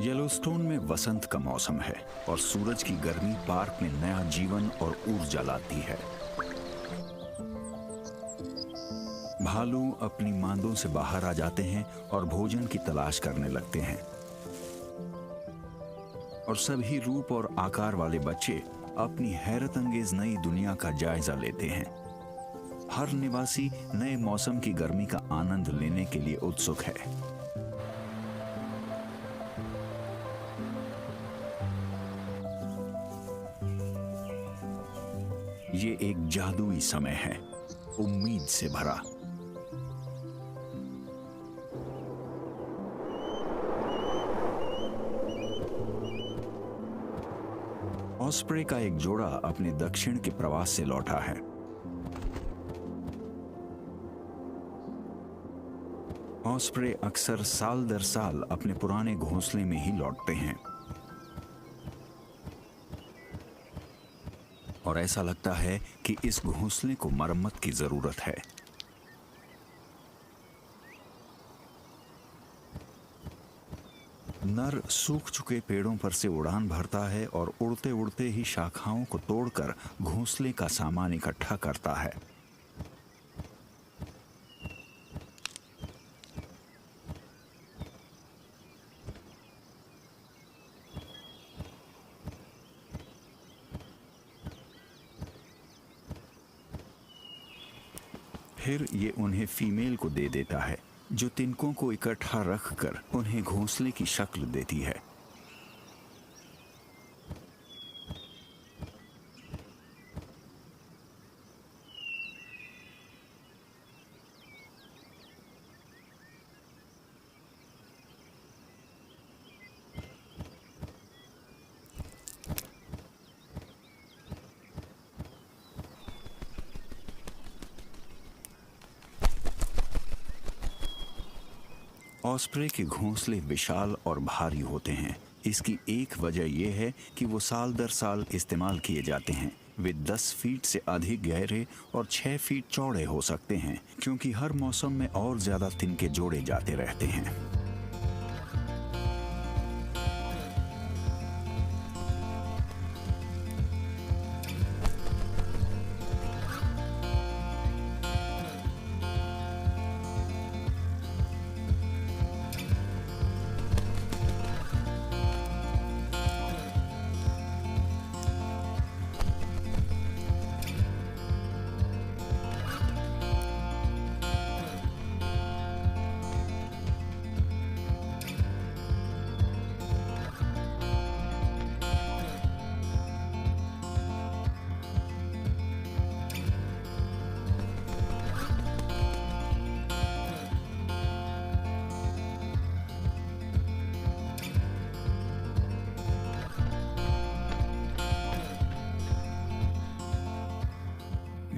Yellowstone में वसंत का मौसम है और सूरज की गर्मी पार्क में नया जीवन और ऊर्जा लाती है। भालू अपनी मांदों से बाहर आ जाते हैं और भोजन की तलाश करने लगते हैं। और सभी रूप और आकार वाले बच्चे अपनी हैरत अंगेज नई दुनिया का जायजा लेते हैं। हर निवासी नए मौसम की गर्मी का आनंद लेने के लिए उत्सुक है। ये एक जादुई समय है, उम्मीद से भरा। ऑस्प्रे का एक जोड़ा अपने दक्षिण के प्रवास से लौटा है। ऑस्प्रे अक्सर साल दर साल अपने पुराने घोंसले में ही लौटते हैं और ऐसा लगता है कि इस घोंसले को मरम्मत की जरूरत है। नर सूख चुके पेड़ों पर से उड़ान भरता है और उड़ते उड़ते ही शाखाओं को तोड़कर घोंसले का सामान इकट्ठा करता है। फिर ये उन्हें फीमेल को दे देता है, जो तिनकों को इकट्ठा रखकर उन्हें घोंसले की शक्ल देती है। ऑस्प्रे के घोंसले विशाल और भारी होते हैं। इसकी एक वजह यह है कि वो साल दर साल इस्तेमाल किए जाते हैं। वे 10 फीट से अधिक गहरे और 6 फीट चौड़े हो सकते हैं, क्योंकि हर मौसम में और ज्यादा तिनके जोड़े जाते रहते हैं।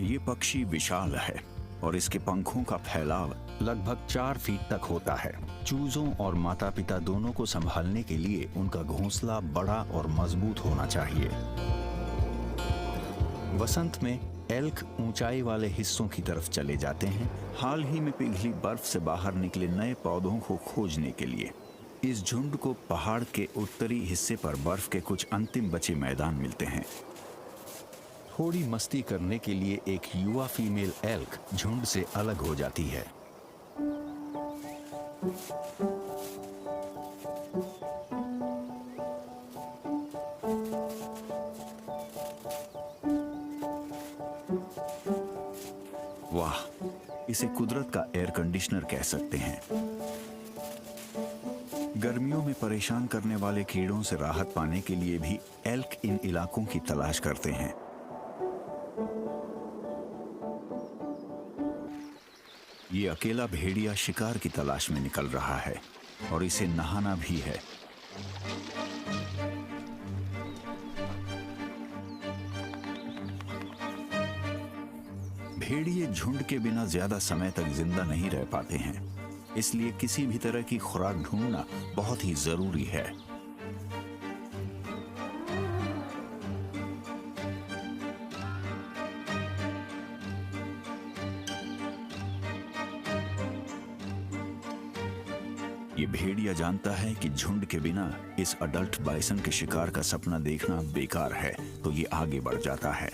ये पक्षी विशाल है और इसके पंखों का फैलाव लगभग 4 फीट तक होता है। चूजों और माता पिता दोनों को संभालने के लिए उनका घोंसला बड़ा और मजबूत होना चाहिए। वसंत में एल्क ऊंचाई वाले हिस्सों की तरफ चले जाते हैं, हाल ही में पिघली बर्फ से बाहर निकले नए पौधों को खोजने के लिए। इस झुंड को पहाड़ के उत्तरी हिस्से पर बर्फ के कुछ अंतिम बचे मैदान मिलते हैं। थोड़ी मस्ती करने के लिए एक युवा फीमेल एल्क झुंड से अलग हो जाती है। वाह, इसे कुदरत का एयर कंडीशनर कह सकते हैं। गर्मियों में परेशान करने वाले कीड़ों से राहत पाने के लिए भी एल्क इन इलाकों की तलाश करते हैं। ये अकेला भेड़िया शिकार की तलाश में निकल रहा है और इसे नहाना भी है। भेड़िए झुंड के बिना ज्यादा समय तक जिंदा नहीं रह पाते हैं, इसलिए किसी भी तरह की खुराक ढूंढना बहुत ही जरूरी है। ये भेड़िया जानता है कि झुंड के बिना इस अडल्ट बाइसन के शिकार का सपना देखना बेकार है, तो ये आगे बढ़ जाता है।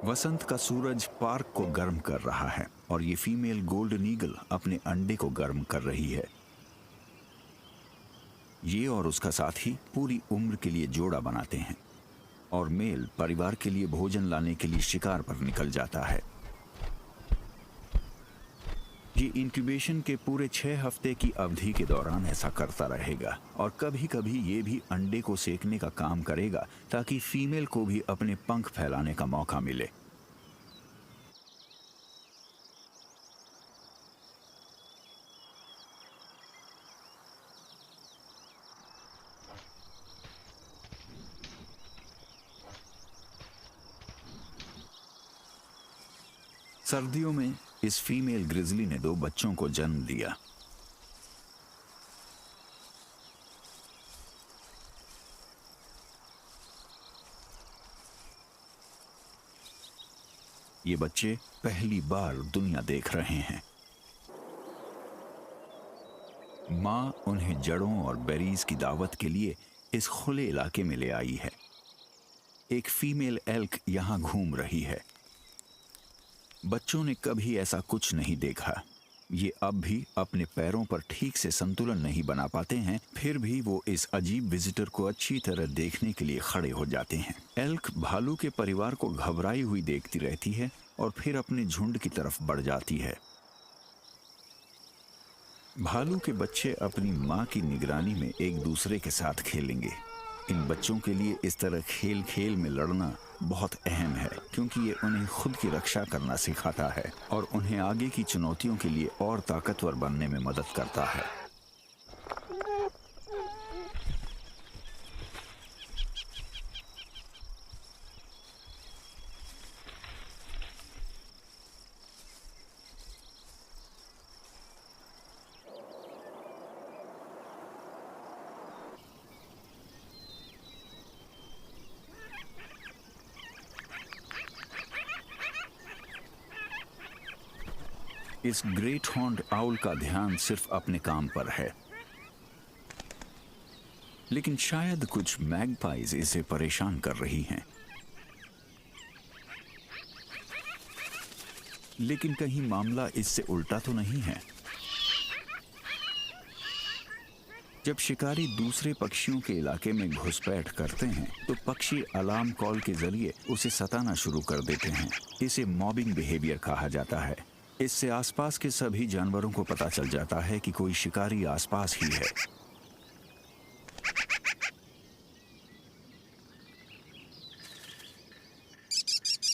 वसंत का सूरज पार्क को गर्म कर रहा है और ये फीमेल गोल्डन ईगल अपने अंडे को गर्म कर रही है। ये और उसका साथी पूरी उम्र के लिए जोड़ा बनाते हैं और मेल परिवार के लिए भोजन लाने के लिए शिकार पर निकल जाता है। ये इंक्यूबेशन के पूरे 6 हफ्ते की अवधि के दौरान ऐसा करता रहेगा और कभी कभी ये भी अंडे को सेकने का काम करेगा ताकि फीमेल को भी अपने पंख फैलाने का मौका मिले। सर्दियों में इस फीमेल ग्रिजली ने 2 बच्चों को जन्म दिया। ये बच्चे पहली बार दुनिया देख रहे हैं। मां उन्हें जड़ों और बेरीज की दावत के लिए इस खुले इलाके में ले आई है। एक फीमेल एल्क यहां घूम रही है। बच्चों ने कभी ऐसा कुछ नहीं देखा। ये अब भी अपने पैरों पर ठीक से संतुलन नहीं बना पाते हैं, फिर भी वो इस अजीब विजिटर को अच्छी तरह देखने के लिए खड़े हो जाते हैं। एल्क भालू के परिवार को घबराई हुई देखती रहती है और फिर अपने झुंड की तरफ बढ़ जाती है। भालू के बच्चे अपनी मां की निगरानी में एक दूसरे के साथ खेलेंगे। इन बच्चों के लिए इस तरह खेल खेल में लड़ना बहुत अहम है, क्योंकि ये उन्हें खुद की रक्षा करना सिखाता है और उन्हें आगे की चुनौतियों के लिए और ताकतवर बनने में मदद करता है। इस ग्रेट हॉर्न्ड आउल का ध्यान सिर्फ अपने काम पर है, लेकिन शायद कुछ मैगपाइज इसे परेशान कर रही हैं। लेकिन कहीं मामला इससे उल्टा तो नहीं है। जब शिकारी दूसरे पक्षियों के इलाके में घुसपैठ करते हैं तो पक्षी अलार्म कॉल के जरिए उसे सताना शुरू कर देते हैं। इसे मॉबिंग बिहेवियर कहा जाता है। इससे आसपास के सभी जानवरों को पता चल जाता है कि कोई शिकारी आसपास ही है।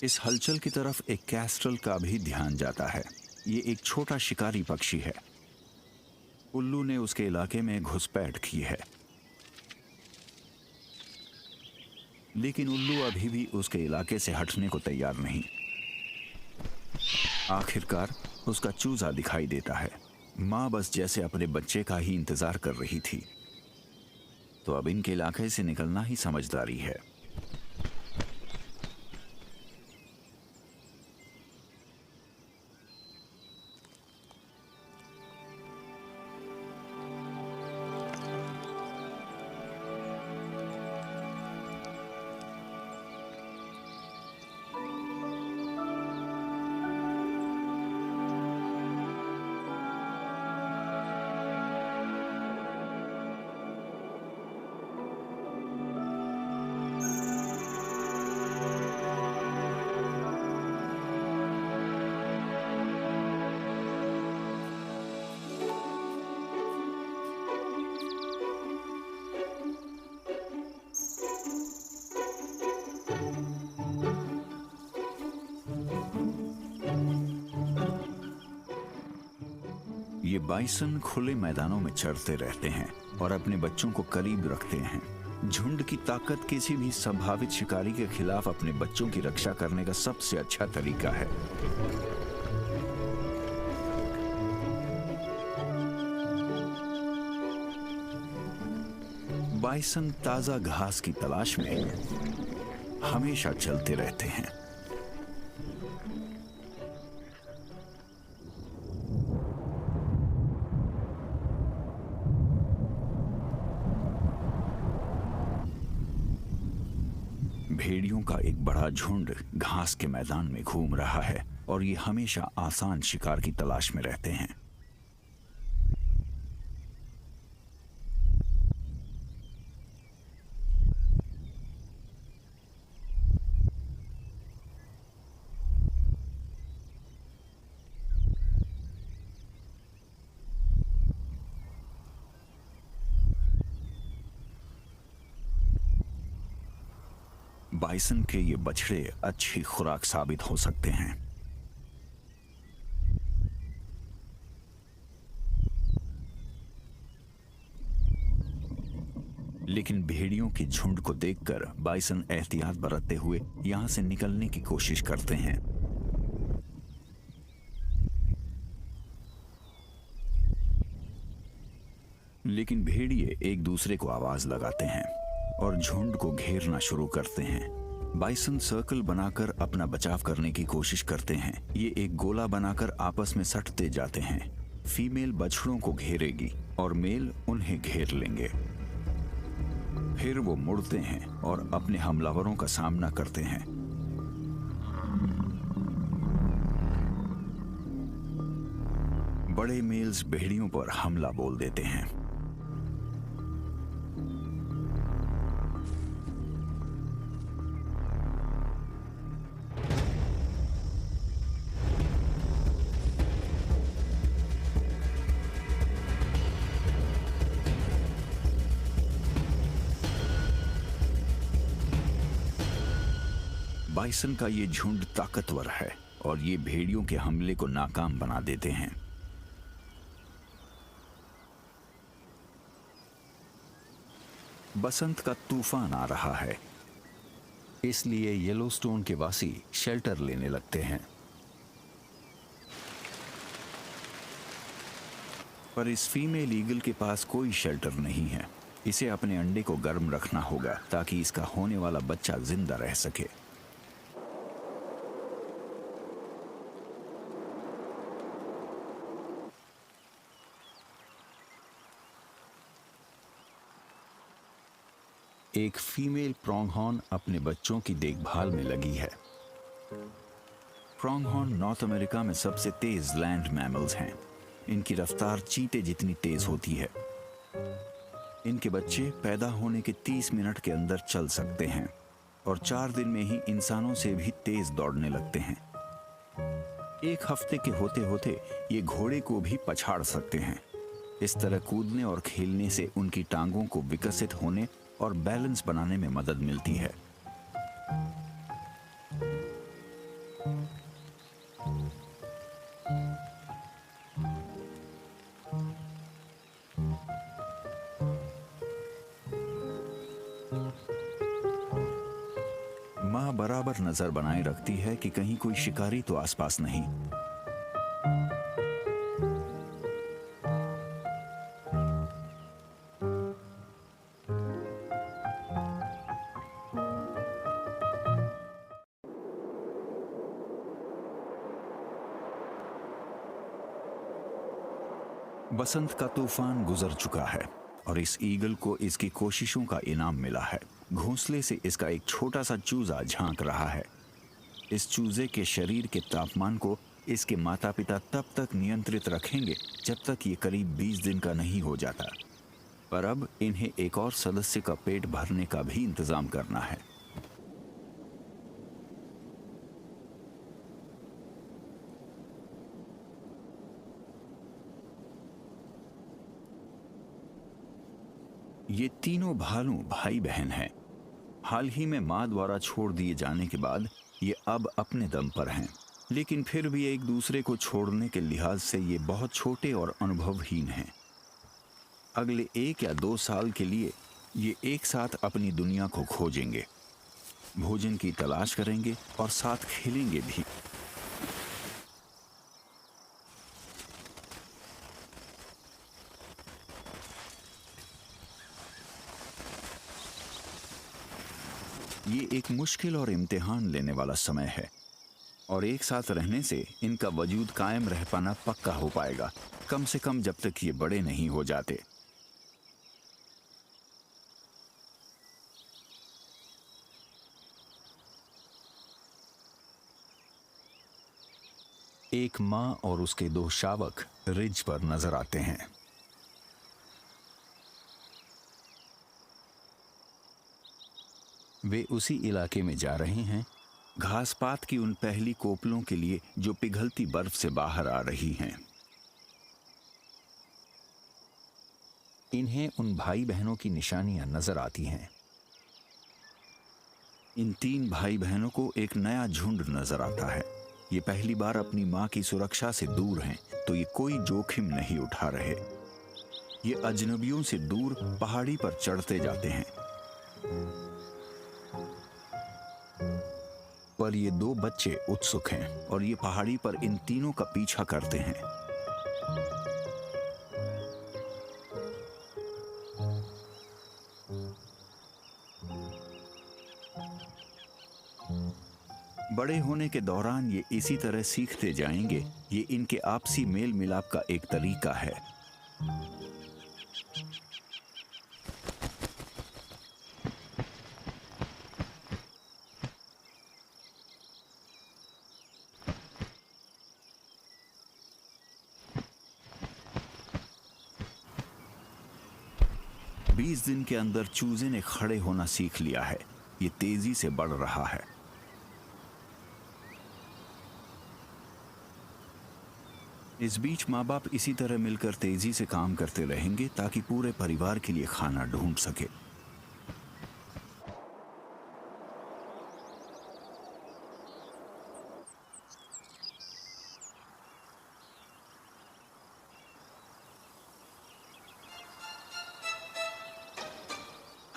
इस हलचल की तरफ एक कैस्ट्रल का भी ध्यान जाता है। ये एक छोटा शिकारी पक्षी है। उल्लू ने उसके इलाके में घुसपैठ की है, लेकिन उल्लू अभी भी उसके इलाके से हटने को तैयार नहीं। आखिरकार उसका चूजा दिखाई देता है। मां बस जैसे अपने बच्चे का ही इंतजार कर रही थी, तो अब इनके इलाके से निकलना ही समझदारी है। ये बाइसन खुले मैदानों में चरते रहते हैं और अपने बच्चों को करीब रखते हैं। झुंड की ताकत किसी भी संभावित शिकारी के खिलाफ अपने बच्चों की रक्षा करने का सबसे अच्छा तरीका है। बाइसन ताजा घास की तलाश में हमेशा चलते रहते हैं। भेड़ियों का एक बड़ा झुंड घास के मैदान में घूम रहा है और ये हमेशा आसान शिकार की तलाश में रहते हैं। बाइसन के ये बछड़े अच्छी खुराक साबित हो सकते हैं। लेकिन भेड़ियों के झुंड को देखकर बाइसन एहतियात बरतते हुए यहां से निकलने की कोशिश करते हैं। लेकिन भेड़िए एक दूसरे को आवाज लगाते हैं और झुंड को घेरना शुरू करते हैं। बाइसन सर्कल बनाकर अपना बचाव करने की कोशिश करते हैं। ये एक गोला बनाकर आपस में सटते जाते हैं। फीमेल बछड़ों को घेरेगी और मेल उन्हें घेर लेंगे। फिर वो मुड़ते हैं और अपने हमलावरों का सामना करते हैं। बड़े मेल्स भेड़ियों पर हमला बोल देते हैं। बाइसन का ये झुंड ताकतवर है और ये भेड़ियों के हमले को नाकाम बना देते हैं। बसंत का तूफान आ रहा है, इसलिए येलोस्टोन के वासी शेल्टर लेने लगते हैं। पर इस फीमेल ईगल के पास कोई शेल्टर नहीं है। इसे अपने अंडे को गर्म रखना होगा ताकि इसका होने वाला बच्चा जिंदा रह सके। एक फीमेल प्रोंगहॉर्न अपने बच्चों की देखभाल में लगी है। प्रोंगहॉर्न नॉर्थ अमेरिका में सबसे तेज लैंड मैमल्स हैं। इनकी रफ्तार चीते जितनी तेज होती है। इनके बच्चे पैदा होने के 30 मिनट के अंदर चल सकते हैं और 4 दिन में ही इंसानों से भी तेज दौड़ने लगते हैं। 1 हफ्ते के होते होते ये घोड़े को भी पछाड़ सकते हैं। इस तरह कूदने और खेलने से उनकी टांगों को विकसित होने और बैलेंस बनाने में मदद मिलती है। माँ बराबर नजर बनाए रखती है कि कहीं कोई शिकारी तो आसपास नहीं। बसंत का तूफान गुजर चुका है और इस ईगल को इसकी कोशिशों का इनाम मिला है। घोंसले से इसका एक छोटा सा चूजा झांक रहा है। इस चूजे के शरीर के तापमान को इसके माता पिता तब तक नियंत्रित रखेंगे जब तक ये करीब 20 दिन का नहीं हो जाता। पर अब इन्हें एक और सदस्य का पेट भरने का भी इंतजाम करना है। ये तीनों भालू भाई बहन हैं। हाल ही में मां द्वारा छोड़ दिए जाने के बाद ये अब अपने दम पर हैं, लेकिन फिर भी एक दूसरे को छोड़ने के लिहाज से ये बहुत छोटे और अनुभवहीन हैं। अगले 1 या 2 साल के लिए ये एक साथ अपनी दुनिया को खोजेंगे, भोजन की तलाश करेंगे और साथ खेलेंगे भी। ये एक मुश्किल और इम्तिहान लेने वाला समय है, और एक साथ रहने से इनका वजूद कायम रह पाना पक्का हो पाएगा, कम से कम जब तक ये बड़े नहीं हो जाते। एक माँ और उसके 2 शावक रिज पर नजर आते हैं। वे उसी इलाके में जा रहे हैं, घास पात की उन पहली कोपलों के लिए जो पिघलती बर्फ से बाहर आ रही हैं। इन्हें उन भाई बहनों की निशानियां नजर आती हैं। इन 3 भाई बहनों को एक नया झुंड नजर आता है। ये पहली बार अपनी माँ की सुरक्षा से दूर हैं, तो ये कोई जोखिम नहीं उठा रहे। ये अजनबियों से दूर पहाड़ी पर चढ़ते जाते हैं। पर ये 2 बच्चे उत्सुक हैं और ये पहाड़ी पर इन तीनों का पीछा करते हैं। बड़े होने के दौरान ये इसी तरह सीखते जाएंगे। ये इनके आपसी मेल मिलाप का एक तरीका है। बीस दिन के अंदर चूजे ने खड़े होना सीख लिया है। ये तेजी से बढ़ रहा है। इस बीच माँ बाप इसी तरह मिलकर तेजी से काम करते रहेंगे ताकि पूरे परिवार के लिए खाना ढूंढ सके।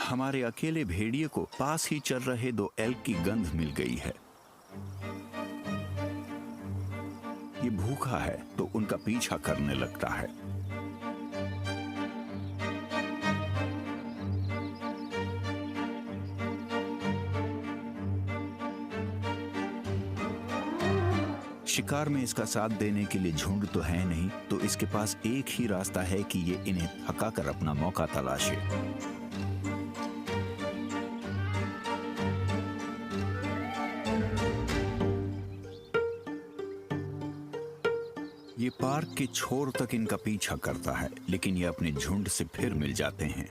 हमारे अकेले भेड़िए को पास ही चल रहे 2 एल्क की गंध मिल गई है। ये भूखा है तो उनका पीछा करने लगता है। शिकार में इसका साथ देने के लिए झुंड तो है नहीं, तो इसके पास एक ही रास्ता है कि ये इन्हें थकाकर अपना मौका तलाशे। ये पार्क के छोर तक इनका पीछा करता है, लेकिन ये अपने झुंड से फिर मिल जाते हैं।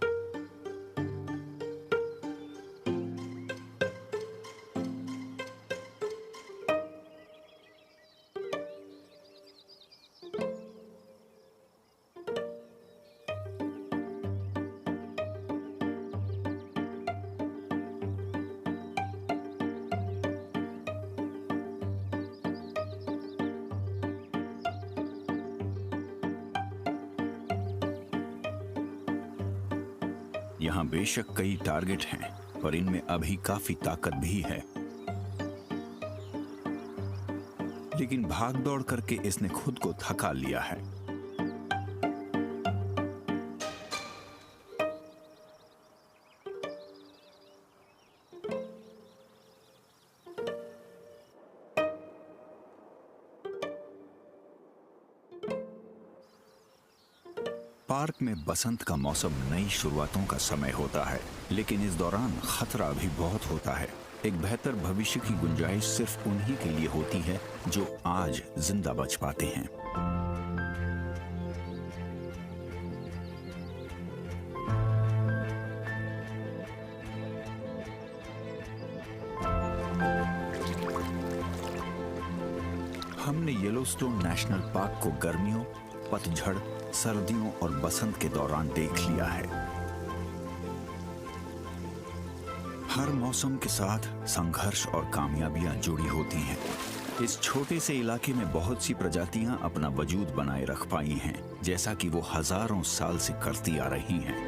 यहाँ बेशक कई टारगेट हैं, पर इनमें अभी काफी ताकत भी है। लेकिन भागदौड़ करके इसने खुद को थका लिया है। पार्क में बसंत का मौसम नई शुरुआतों का समय होता है, लेकिन इस दौरान खतरा भी बहुत होता है। एक बेहतर भविष्य की गुंजाइश सिर्फ उन्हीं के लिए होती है जो आज जिंदा बच पाते हैं। हमने येलोस्टोन नेशनल पार्क को गर्मियों, पतझड़, सर्दियों और बसंत के दौरान देख लिया है। हर मौसम के साथ संघर्ष और कामयाबियां जुड़ी होती हैं। इस छोटे से इलाके में बहुत सी प्रजातियां अपना वजूद बनाए रख पाई हैं, जैसा कि वो हजारों साल से करती आ रही हैं।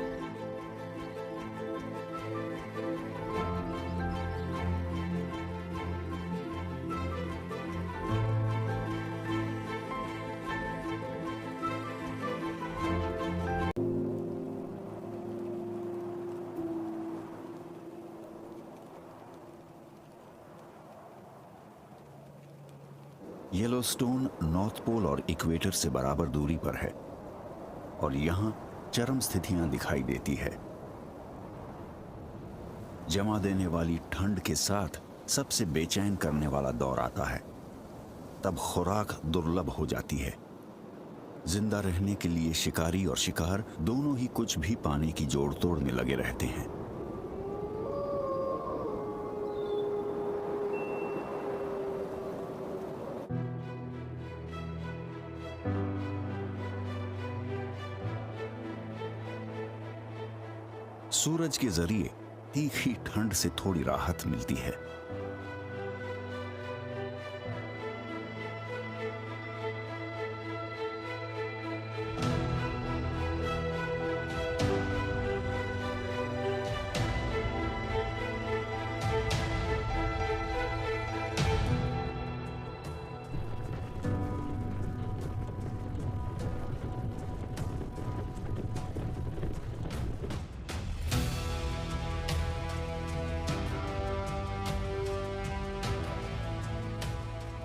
येलोस्टोन नॉर्थ पोल और इक्वेटर से बराबर दूरी पर है और यहाँ चरम स्थितियां दिखाई देती है। जमा देने वाली ठंड के साथ सबसे बेचैन करने वाला दौर आता है। तब खुराक दुर्लभ हो जाती है। जिंदा रहने के लिए शिकारी और शिकार दोनों ही कुछ भी पाने की जोड़ तोड़ में लगे रहते हैं। सूरज के जरिए तीखी ठंड से थोड़ी राहत मिलती है।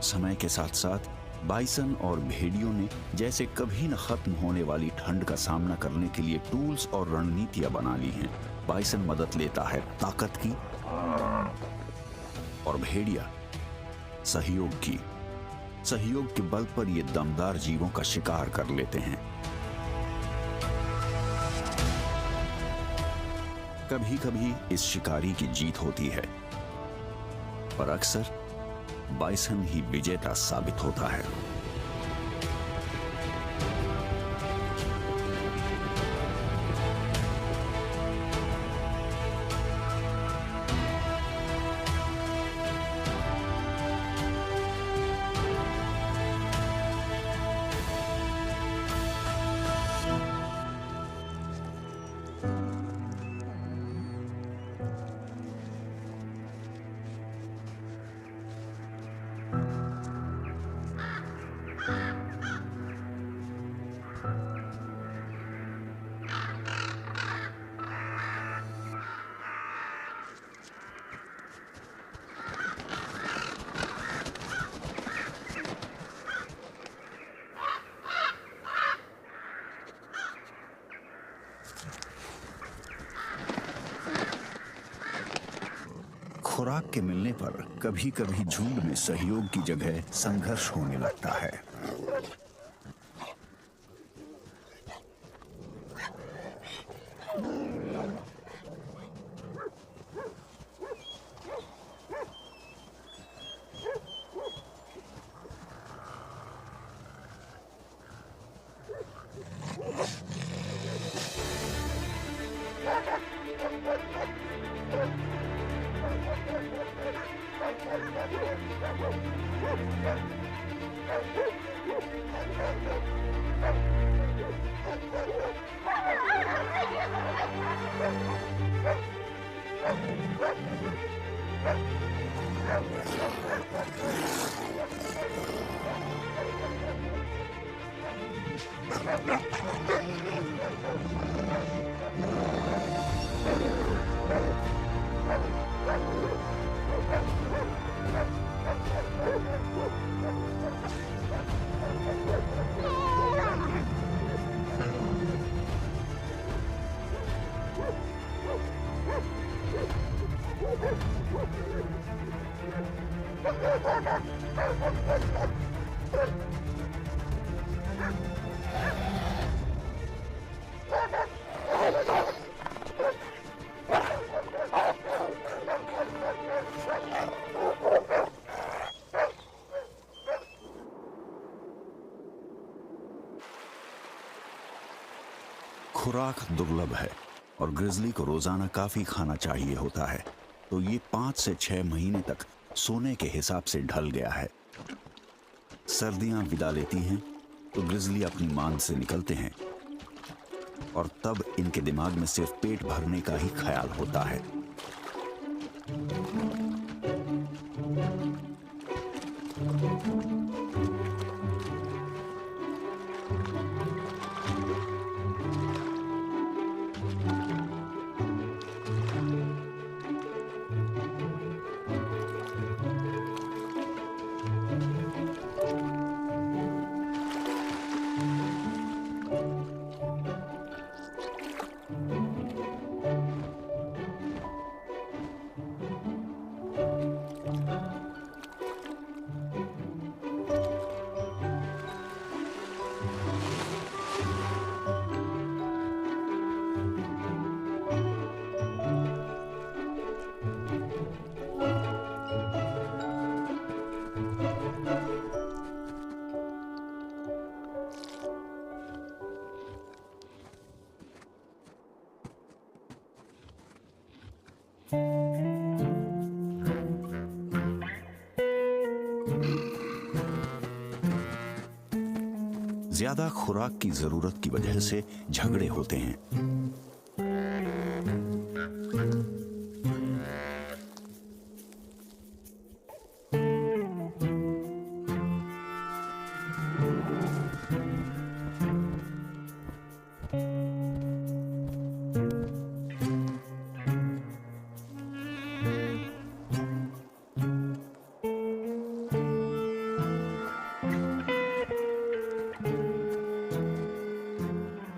समय के साथ साथ बाइसन और भेड़ियों ने जैसे कभी न खत्म होने वाली ठंड का सामना करने के लिए टूल्स और रणनीतियां बना ली हैं। बाइसन मदद लेता है ताकत की और भेड़िया सहयोग की। सहयोग के बल पर ये दमदार जीवों का शिकार कर लेते हैं। कभी कभी इस शिकारी की जीत होती है, पर अक्सर बाइसन ही विजेता साबित होता है। खुराक के मिलने पर कभी कभी झुंड में सहयोग की जगह संघर्ष होने लगता है। खुराक दुर्लभ है और ग्रिजली को रोजाना काफी खाना चाहिए होता है, तो ये 5 से 6 महीने तक सोने के हिसाब से ढल गया है। सर्दियां विदा लेती हैं तो ग्रिजली अपनी मांद से निकलते हैं और तब इनके दिमाग में सिर्फ पेट भरने का ही ख्याल होता है। ज्यादा खुराक की जरूरत की वजह से झगड़े होते हैं।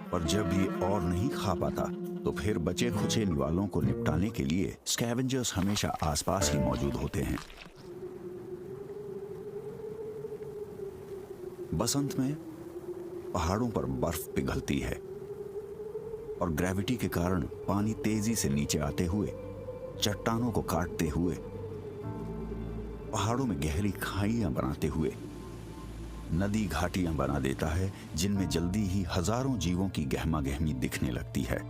और जब ये और नहीं खा पाता तो फिर बचे खुचे निवालों को निपटाने के लिए स्कैवेंजर्स हमेशा आसपास ही मौजूद होते हैं। बसंत में पहाड़ों पर बर्फ पिघलती है और ग्रेविटी के कारण पानी तेजी से नीचे आते हुए, चट्टानों को काटते हुए, पहाड़ों में गहरी खाइयां बनाते हुए नदी घाटियां बना देता है, जिनमें जल्दी ही हजारों जीवों की गहमा गहमी दिखने लगती है।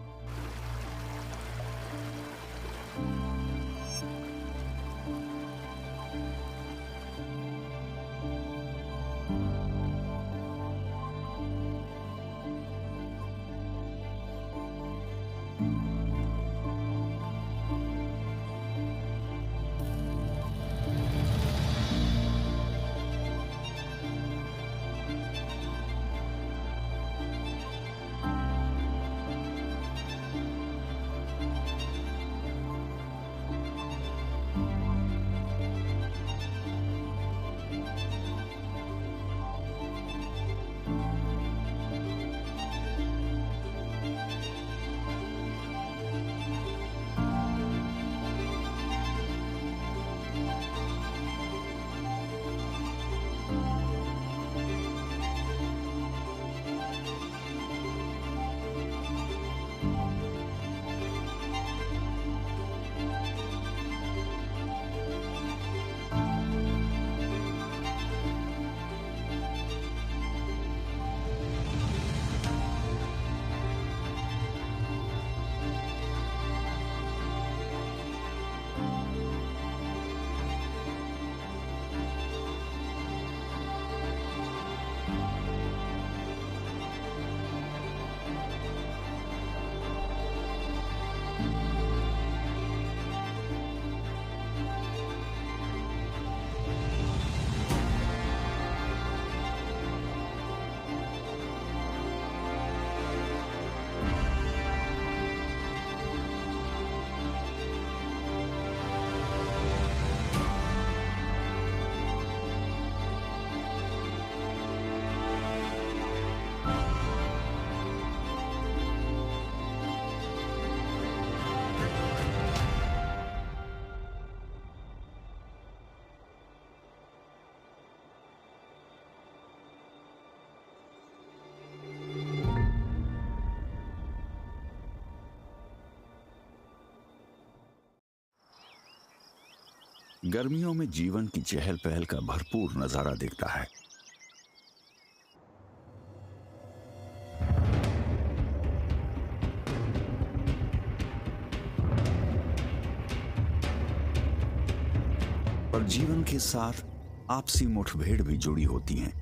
गर्मियों में जीवन की चहल पहल का भरपूर नजारा दिखता है। पर जीवन के साथ आपसी मुठभेड़ भी जुड़ी होती हैं।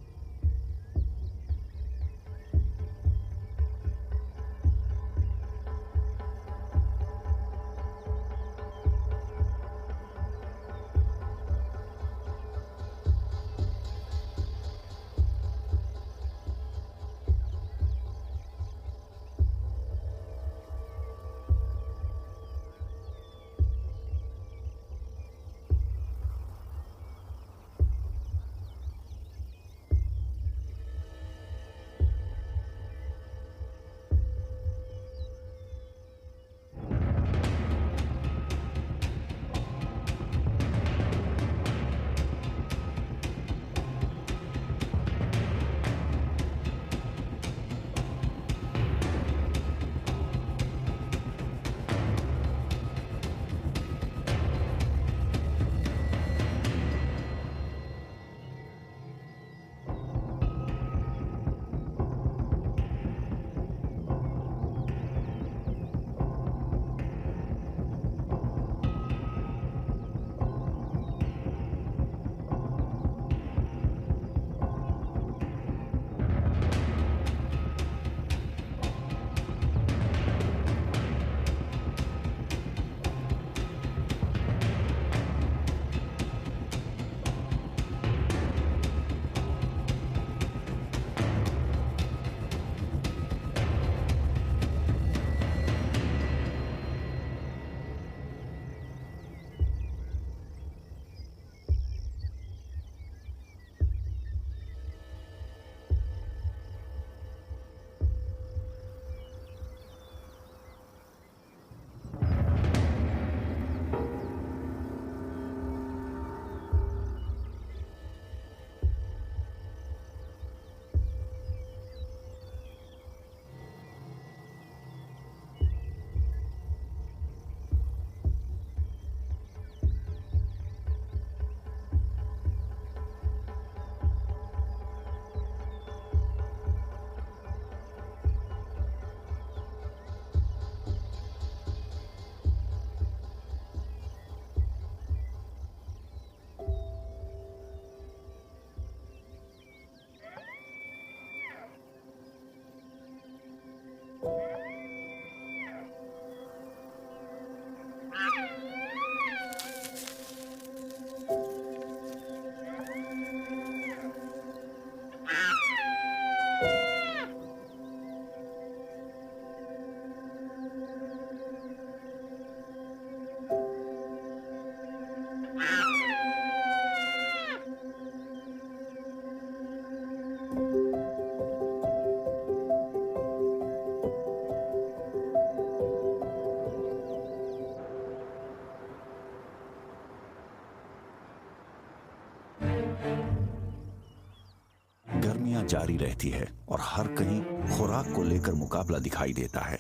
जारी रहती है और हर कहीं खुराक को लेकर मुकाबला दिखाई देता है।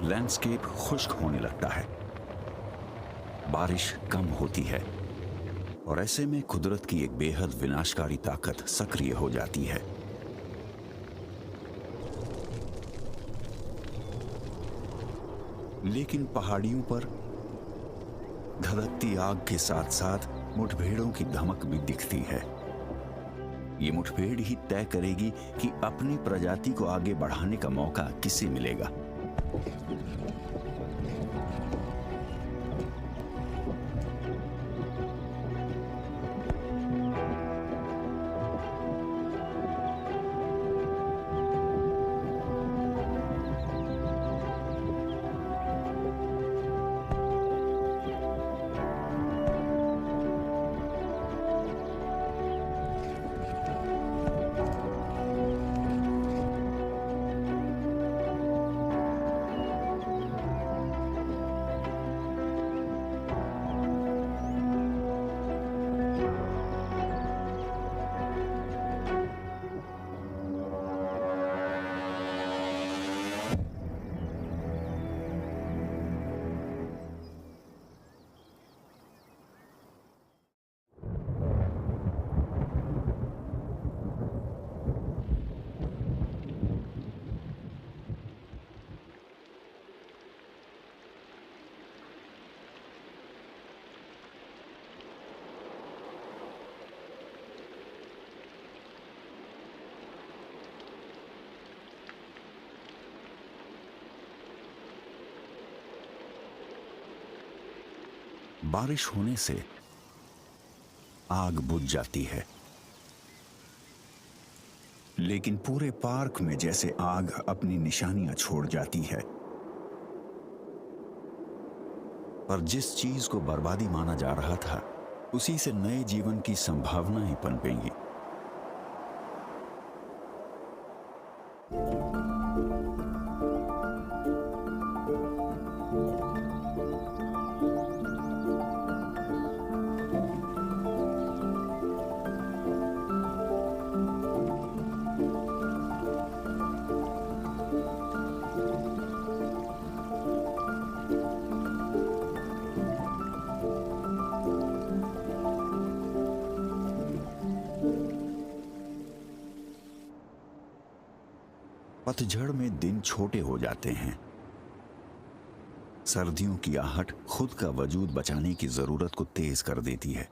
लैंडस्केप खुश्क होने लगता है, बारिश कम होती है और ऐसे में कुदरत की एक बेहद विनाशकारी ताकत सक्रिय हो जाती है। लेकिन पहाड़ियों पर धधकती आग के साथ साथ मुठभेड़ों की धमक भी दिखती है। ये मुठभेड़ ही तय करेगी कि अपनी प्रजाति को आगे बढ़ाने का मौका किसे मिलेगा। बारिश होने से आग बुझ जाती है, लेकिन पूरे पार्क में जैसे आग अपनी निशानियां छोड़ जाती है। पर जिस चीज को बर्बादी माना जा रहा था, उसी से नए जीवन की संभावनाएं पनपेंगी। पतझड़ में दिन छोटे हो जाते हैं। सर्दियों की आहट खुद का वजूद बचाने की जरूरत को तेज कर देती है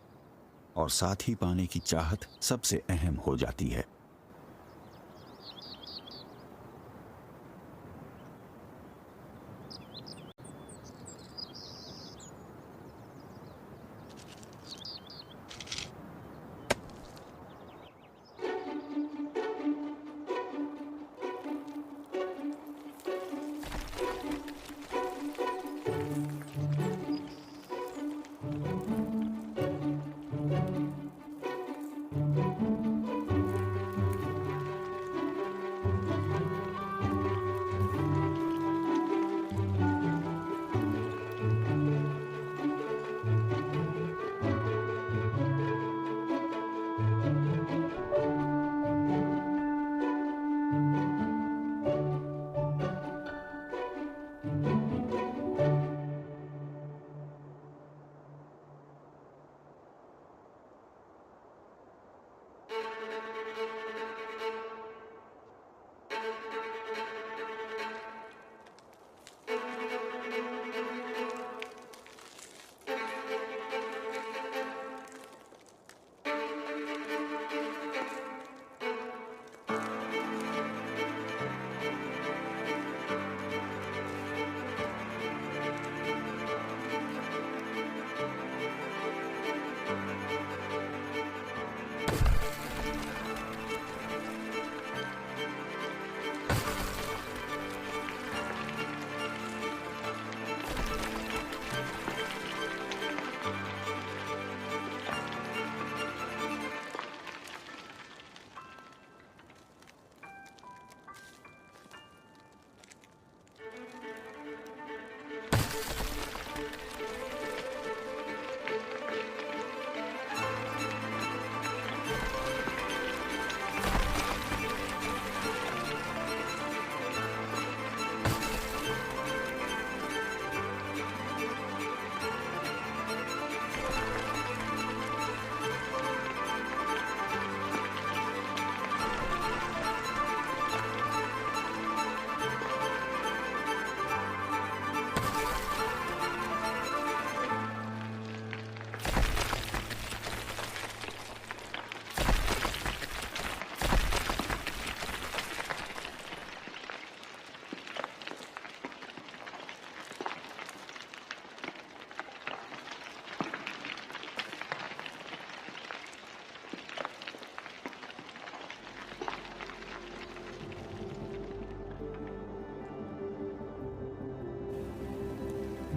और साथ ही पाने की चाहत सबसे अहम हो जाती है।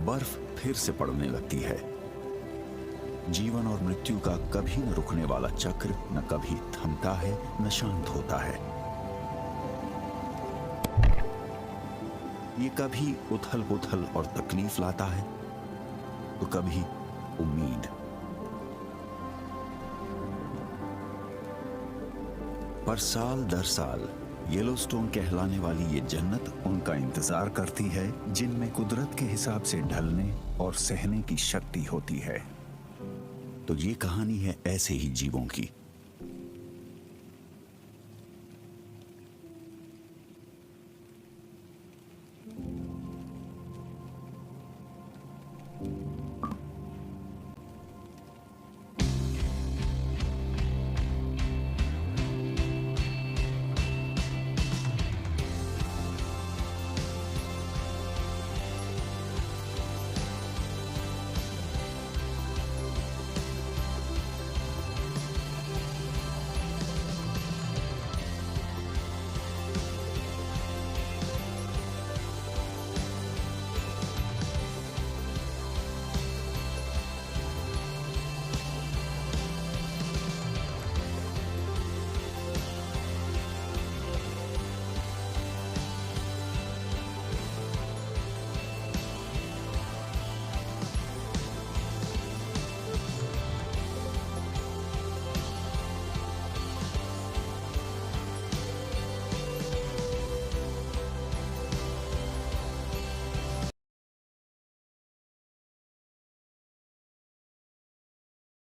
बर्फ फिर से पड़ने लगती है। जीवन और मृत्यु का कभी न रुकने वाला चक्र न कभी थमता है न शांत होता है। ये कभी उथल पुथल और तकलीफ लाता है तो कभी उम्मीद। पर साल दर साल येलोस्टोन कहलाने वाली ये जन्नत उनका इंतजार करती है जिनमें कुदरत के हिसाब से ढलने और सहने की शक्ति होती है। तो ये कहानी है ऐसे ही जीवों की